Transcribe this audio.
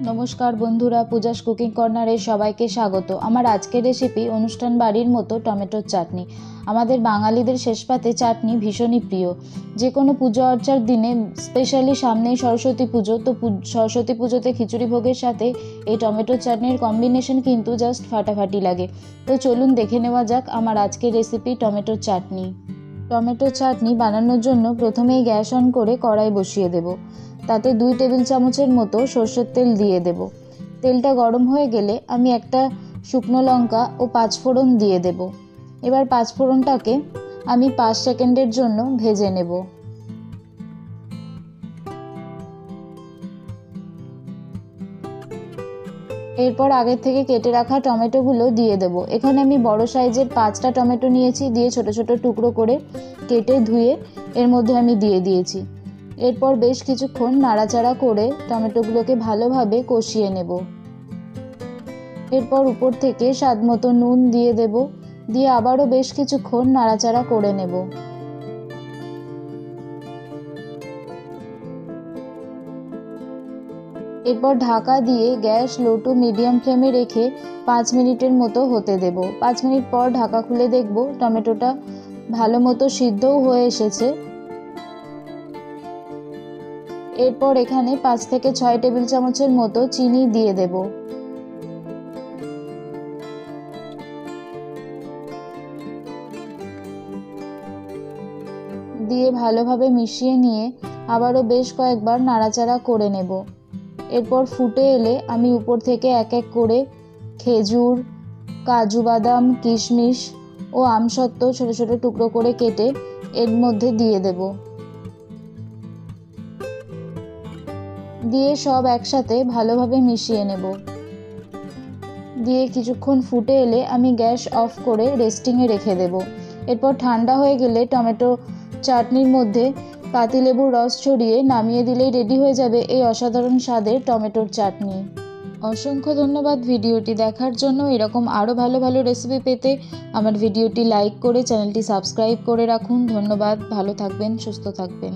নমস্কার বন্ধুরা, পূজাস কুকিং কর্নারে সবাইকে স্বাগত। আমার আজকের রেসিপি অনুষ্ঠান বাড়ির মতো টমেটোর চাটনি। আমাদের বাঙালিদের শেষ পাতে চাটনি ভীষণই প্রিয়। যে কোনো পুজো অর্চার দিনে, স্পেশালি সামনেই সরস্বতী পুজো, তো সরস্বতী পুজোতে খিচুড়ি ভোগের সাথে এই টমেটোর চাটনির কম্বিনেশন কিন্তু জাস্ট ফাটাফাটি লাগে। তো চলুন দেখে নেওয়া যাক আমার আজকের রেসিপি টমেটোর চাটনি। টমেটোর চাটনি বানানোর জন্য প্রথমেই গ্যাস অন করে কড়াই বসিয়ে দেব। তাতে 2 টেবিল চামচের মতো সর্ষের তেল দিয়ে দেব। তেলটা গরম হয়ে গেলে আমি একটা শুকনো লঙ্কা ও 5 ফোড়ন দিয়ে দেব। এবার 5 ফোড়নটাকে আমি 5 সেকেন্ডের জন্য ভেজে নেব। এরপর আগে থেকে কেটে রাখা টমেটোগুলো দিয়ে দেব। এখানে আমি বড় সাইজের 5টা টমেটো নিয়েছি, দিয়ে ছোট ছোট টুকরো করে কেটে ধুয়ে এর মধ্যে আমি দিয়ে দিয়েছি। এরপর বেশ কিছুক্ষণ নাড়াচাড়া করে টমেটোগুলোকে ভালোভাবে কষিয়ে নেব। এরপর উপর থেকে স্বাদ মতো নুন দিয়ে দেব, দিয়ে আবারও বেশ কিছুক্ষণ নাড়াচাড়া করে নেব। এরপর ঢাকা দিয়ে গ্যাস লো টু মিডিয়াম ফ্লেমে রেখে 5 মিনিটের মতো হতে দেব। 5 মিনিট পর ঢাকা খুলে দেখব টমেটোটা ভালো মতো সিদ্ধও হয়ে এসেছে। এরপর এখানে 5 থেকে 6 টেবিল চামচের মতো চিনি দিয়ে দেব। দিয়ে ভালোভাবে মিশিয়ে নিয়ে আবারও বেশ কয়েকবার নাড়াচাড়া করে নেব। এরপর ফুটে এলে আমি উপর থেকে এক এক করে খেজুর, কাজু বাদাম, কিশমিশ ও আমসত্ত্ব ছোট ছোট টুকরো করে কেটে এর মধ্যে দিয়ে দেব। দিয়ে সব একসাথে ভালোভাবে মিশিয়ে নেব। দিয়ে কিছুক্ষণ ফুটে এলে আমি গ্যাস অফ করে রেস্টিংয়ে রেখে দেব। এরপর ঠান্ডা হয়ে গেলে টমেটো চাটনির মধ্যে পাতিলেবুর রস ছড়িয়ে নামিয়ে দিলেই রেডি হয়ে যাবে এই অসাধারণ স্বাদের টমেটোর চাটনি। অসংখ্য ধন্যবাদ ভিডিওটি দেখার জন্য। এরকম আরও ভালো ভালো রেসিপি পেতে আমার ভিডিওটি লাইক করে চ্যানেলটি সাবস্ক্রাইব করে রাখুন। ধন্যবাদ, ভালো থাকবেন, সুস্থ থাকবেন।